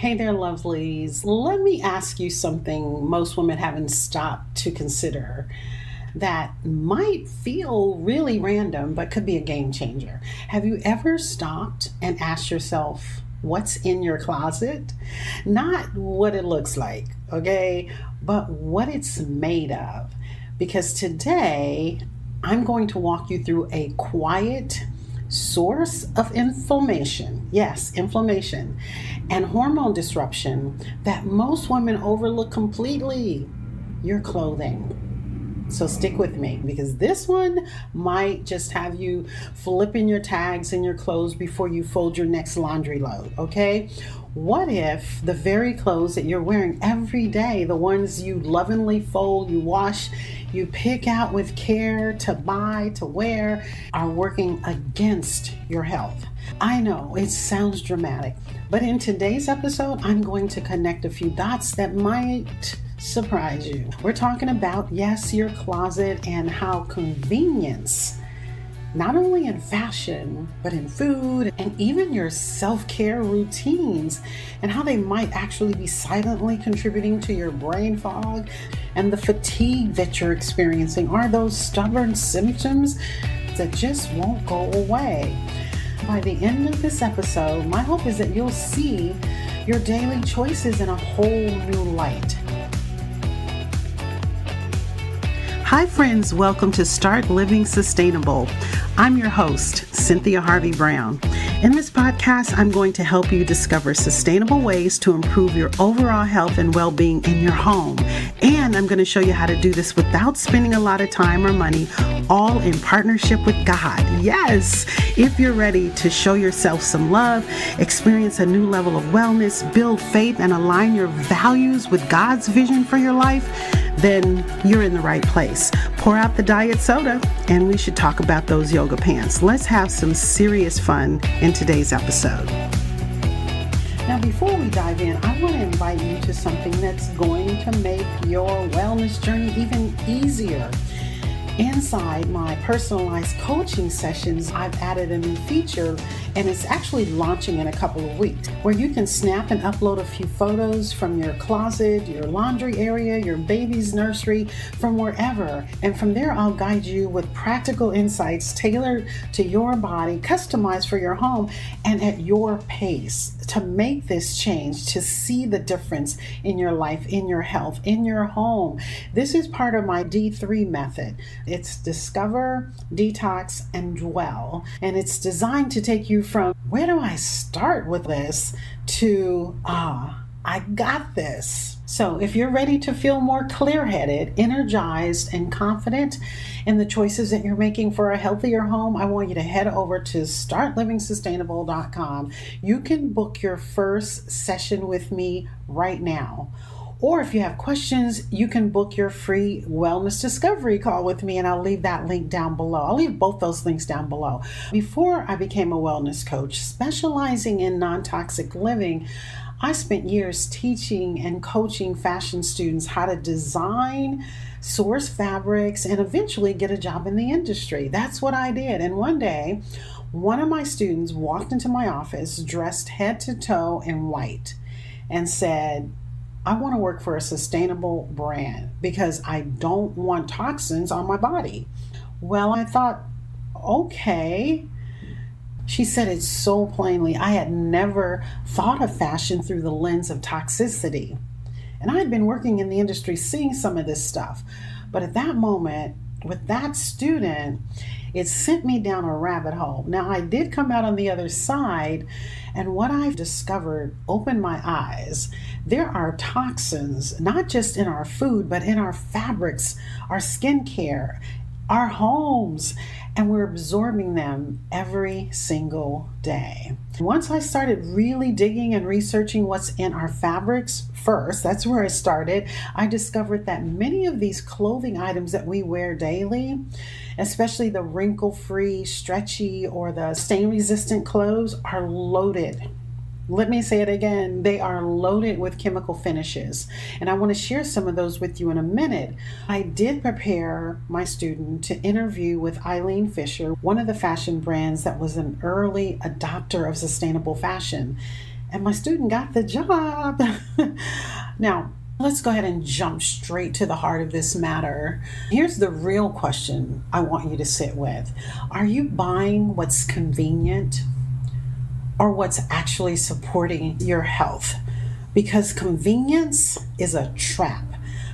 Hey there, lovelies. Let me ask you something most women haven't stopped to consider that might feel really random but could be a game changer. Have you ever stopped and asked yourself what's in your closet? Not what it looks like, okay, but what it's made of. Because today I'm going to walk you through a quiet source of inflammation. Yes, inflammation and hormone disruption that most women overlook completely: your clothing. So stick with me because this one might just have you flipping your tags in your clothes before you fold your next laundry load, okay? What if the very clothes that you're wearing every day, the ones you lovingly fold, you wash, you pick out with care to buy, to wear, are working against your health? I know it sounds dramatic, but in today's episode, I'm going to connect a few dots that might surprise you. We're talking about, yes, your closet and how convenience, not only in fashion, but in food and even your self-care routines, and how they might actually be silently contributing to your brain fog and the fatigue that you're experiencing. Are those stubborn symptoms that just won't go away? By the end of this episode, my hope is that you'll see your daily choices in a whole new light. Hi friends, welcome to Start Living Sustainable. I'm your host, Cynthia Harvey Brown. In this podcast, I'm going to help you discover sustainable ways to improve your overall health and well-being in your home. And I'm going to show you how to do this without spending a lot of time or money, all in partnership with God. Yes, if you're ready to show yourself some love, experience a new level of wellness, build faith, and align your values with God's vision for your life, then you're in the right place. Pour out the diet soda, and we should talk about those yoga pants. Let's have some serious fun in today's episode. Now, before we dive in, I want to invite you to something that's going to make your wellness journey even easier. Inside my personalized coaching sessions, I've added a new feature, and it's actually launching in a couple of weeks, where you can snap and upload a few photos from your closet, your laundry area, your baby's nursery, from wherever. And from there, I'll guide you with practical insights tailored to your body, customized for your home, and at your pace to make this change, to see the difference in your life, in your health, in your home. This is part of my D3 method. It's discover, detox, and dwell. And it's designed to take you from where do I start with this to, I got this. So if you're ready to feel more clear-headed, energized, and confident in the choices that you're making for a healthier home, I want you to head over to startlivingsustainable.com. You can book your first session with me right now. Or if you have questions, you can book your free wellness discovery call with me, and I'll leave that link down below. I'll leave both those links down below. Before I became a wellness coach, specializing in non-toxic living, I spent years teaching and coaching fashion students how to design, source fabrics, and eventually get a job in the industry. That's what I did. And one day, one of my students walked into my office dressed head to toe in white and said, I want to work for a sustainable brand because I don't want toxins on my body. Well, I thought, okay. She said it so plainly. I had never thought of fashion through the lens of toxicity. And I had been working in the industry seeing some of this stuff. But at that moment, with that student, it sent me down a rabbit hole. Now, I did come out on the other side, and what I've discovered opened my eyes. There are toxins, not just in our food, but in our fabrics, our skincare, our homes, and we're absorbing them every single day. Once I started really digging and researching what's in our fabrics first, that's where I started, I discovered that many of these clothing items that we wear daily, especially the wrinkle-free, stretchy, or the stain-resistant clothes, are loaded. Let me say it again. They are loaded with chemical finishes. And I want to share some of those with you in a minute. I did prepare my student to interview with Eileen Fisher, one of the fashion brands that was an early adopter of sustainable fashion. and my student got the job. Now, let's go ahead and jump straight to the heart of this matter. Here's the real question I want you to sit with. Are you buying what's convenient or what's actually supporting your health? Because convenience is a trap.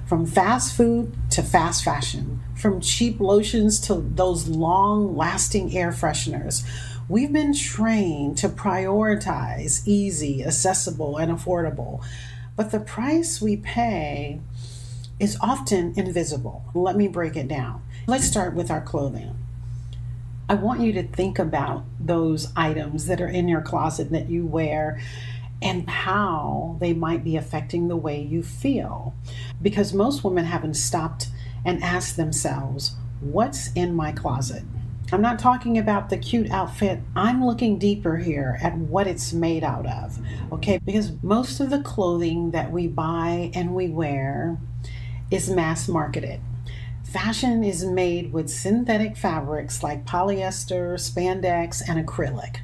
From fast food to fast fashion, from cheap lotions to those long-lasting air fresheners, we've been trained to prioritize easy, accessible, and affordable. But the price we pay is often invisible. Let me break it down. Let's start with our clothing. I want you to think about those items that are in your closet that you wear and how they might be affecting the way you feel. Because most women haven't stopped and asked themselves, what's in my closet? I'm not talking about the cute outfit. I'm looking deeper here at what it's made out of, okay? Because most of the clothing that we buy and we wear is mass marketed. Fashion is made with synthetic fabrics like polyester, spandex, and acrylic.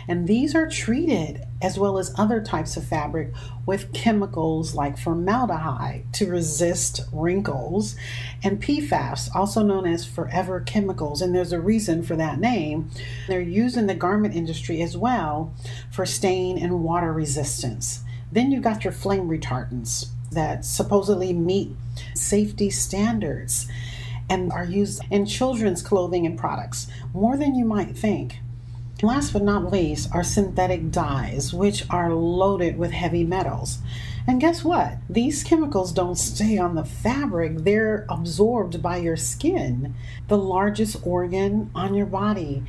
And these are treated, as well as other types of fabric, with chemicals like formaldehyde to resist wrinkles, and PFAS, also known as forever chemicals. And there's a reason for that name. They're used in the garment industry as well for stain and water resistance. Then you've got your flame retardants that supposedly meet safety standards and are used in children's clothing and products, more than you might think. Last but not least are synthetic dyes, which are loaded with heavy metals. And guess what? These chemicals don't stay on the fabric, they're absorbed by your skin, the largest organ on your body.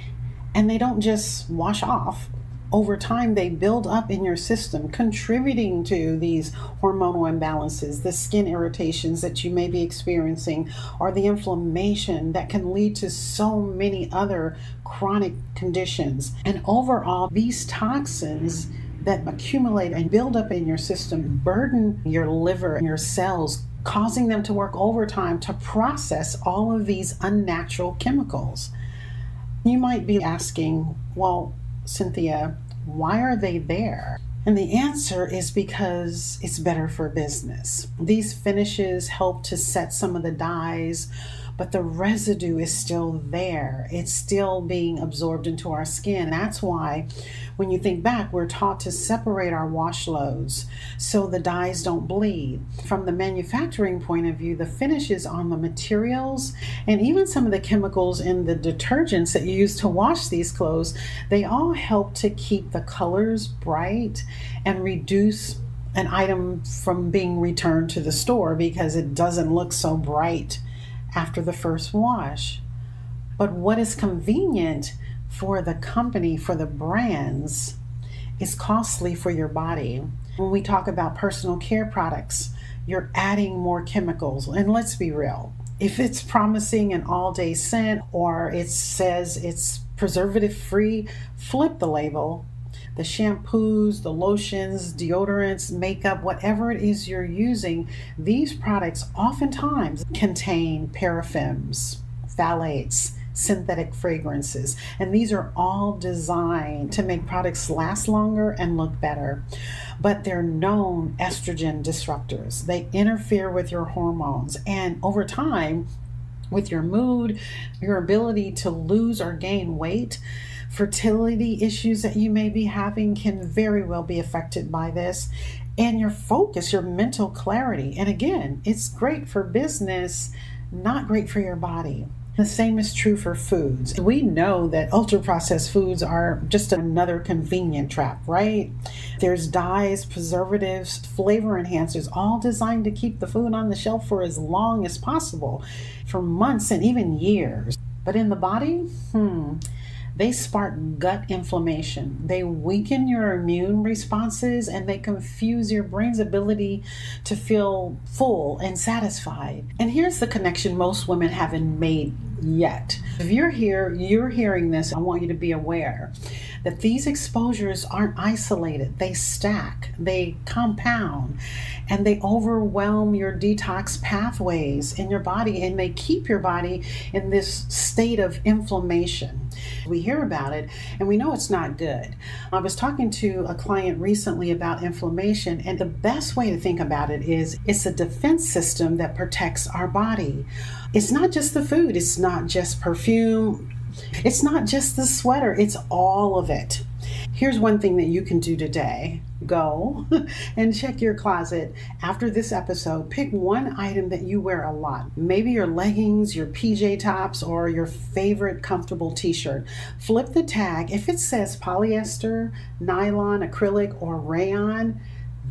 And they don't just wash off. Over time, they build up in your system, contributing to these hormonal imbalances, the skin irritations that you may be experiencing, or the inflammation that can lead to so many other chronic conditions. And overall, these toxins that accumulate and build up in your system burden your liver and your cells, causing them to work overtime to process all of these unnatural chemicals. You might be asking, well, Cynthia, why are they there? And the answer is because it's better for business. These finishes help to set some of the dyes, but the residue is still there. It's still being absorbed into our skin. That's why when you think back, we're taught to separate our wash loads so the dyes don't bleed. From the manufacturing point of view, the finishes on the materials and even some of the chemicals in the detergents that you use to wash these clothes, they all help to keep the colors bright and reduce an item from being returned to the store because it doesn't look so bright after the first wash. But what is convenient for the company, for the brands, is costly for your body. When we talk about personal care products, you're adding more chemicals. And let's be real, if it's promising an all-day scent or it says it's preservative-free, flip the label. The shampoos, the lotions, deodorants, makeup, whatever it is you're using, these products oftentimes contain parabens, phthalates, synthetic fragrances, and these are all designed to make products last longer and look better. But they're known estrogen disruptors. They interfere with your hormones, and over time, with your mood, your ability to lose or gain weight, fertility issues that you may be having can very well be affected by this, and your focus, your mental clarity. And again, it's great for business, not great for your body. The same is true for foods. We know that ultra-processed foods are just another convenient trap, right? There's dyes, preservatives, flavor enhancers, all designed to keep the food on the shelf for as long as possible, for months and even years. But in the body, they spark gut inflammation. They weaken your immune responses, and they confuse your brain's ability to feel full and satisfied. And here's the connection most women haven't made yet. If you're here, you're hearing this, I want you to be aware that these exposures aren't isolated. They stack, they compound, and they overwhelm your detox pathways in your body, and they keep your body in this state of inflammation. We hear about it and we know it's not good. I was talking to a client recently about inflammation, and the best way to think about it is it's a defense system that protects our body. It's not just the food, it's not just perfume, it's not just the sweater, it's all of it. Here's one thing that you can do today. Go and check your closet after this episode. Pick one item that you wear a lot. Maybe your leggings, your PJ tops, or your favorite comfortable t-shirt. Flip the tag. If it says polyester, nylon, acrylic, or rayon,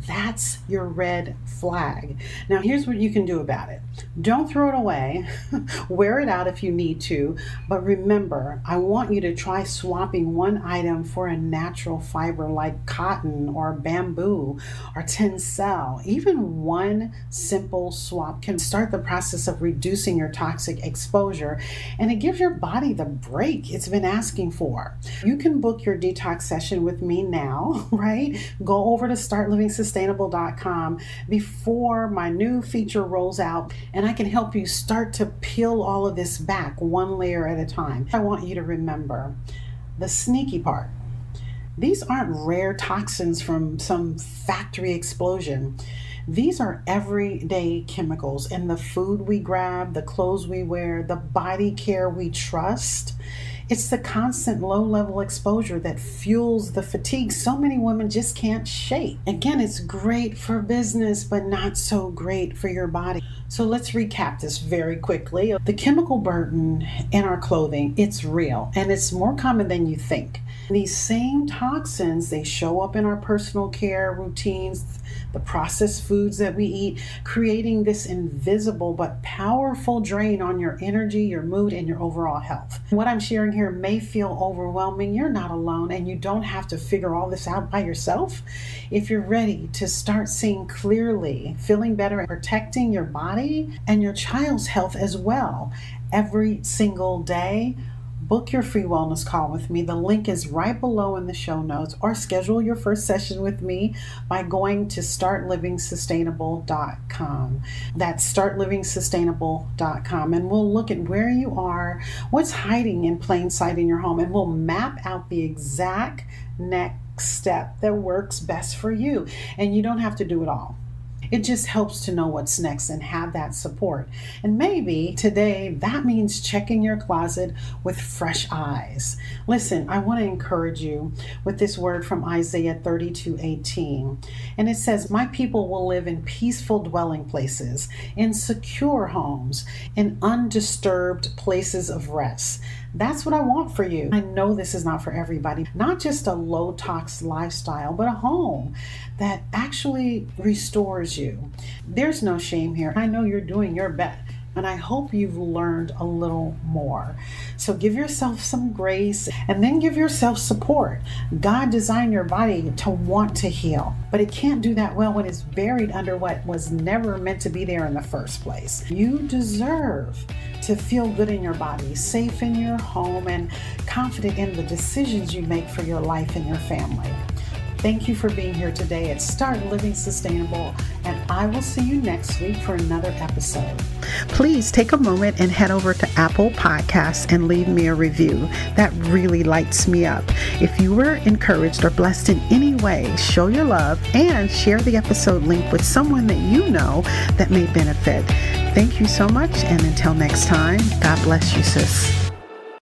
that's your red flag. Now, here's what you can do about it. Don't throw it away. Wear it out if you need to. But remember, I want you to try swapping one item for a natural fiber like cotton or bamboo or tencel. Even one simple swap can start the process of reducing your toxic exposure, and it gives your body the break it's been asking for. You can book your detox session with me now, right? Go over to startlivingsustainable.com before my new feature rolls out, and I can help you start to peel all of this back one layer at a time. I want you to remember the sneaky part. These aren't rare toxins from some factory explosion. These are everyday chemicals in the food we grab, the clothes we wear, the body care we trust. It's the constant low-level exposure that fuels the fatigue so many women just can't shake. Again, it's great for business, but not so great for your body. So let's recap this very quickly. The chemical burden in our clothing, it's real, and it's more common than you think. These same toxins, they show up in our personal care routines, the processed foods that we eat, creating this invisible but powerful drain on your energy, your mood, and your overall health. What I'm sharing here may feel overwhelming. You're not alone, and you don't have to figure all this out by yourself. If you're ready to start seeing clearly, feeling better, and protecting your body and your child's health as well every single day, book your free wellness call with me. The link is right below in the show notes, or schedule your first session with me by going to startlivingsustainable.com. That's startlivingsustainable.com, and we'll look at where you are, what's hiding in plain sight in your home, and we'll map out the exact next step that works best for you. And you don't have to do it all. It just helps to know what's next and have that support. And maybe today that means checking your closet with fresh eyes. Listen, I want to encourage you with this word from Isaiah 32:18. And it says, "My people will live in peaceful dwelling places, in secure homes, in undisturbed places of rest." That's what I want for you. I know this is not for everybody. Not just a low tox lifestyle, but a home that actually restores you. There's no shame here. I know you're doing your best, and I hope you've learned a little more. So give yourself some grace, and then give yourself support. God designed your body to want to heal, but it can't do that well when it's buried under what was never meant to be there in the first place. You deserve to feel good in your body, safe in your home, and confident in the decisions you make for your life and your family. Thank you for being here today at Start Living Sustainable, and I will see you next week for another episode. Please take a moment and head over to Apple Podcasts and leave me a review. That really lights me up. If you were encouraged or blessed in any way, show your love and share the episode link with someone that you know that may benefit. Thank you so much, and until next time, God bless you, sis.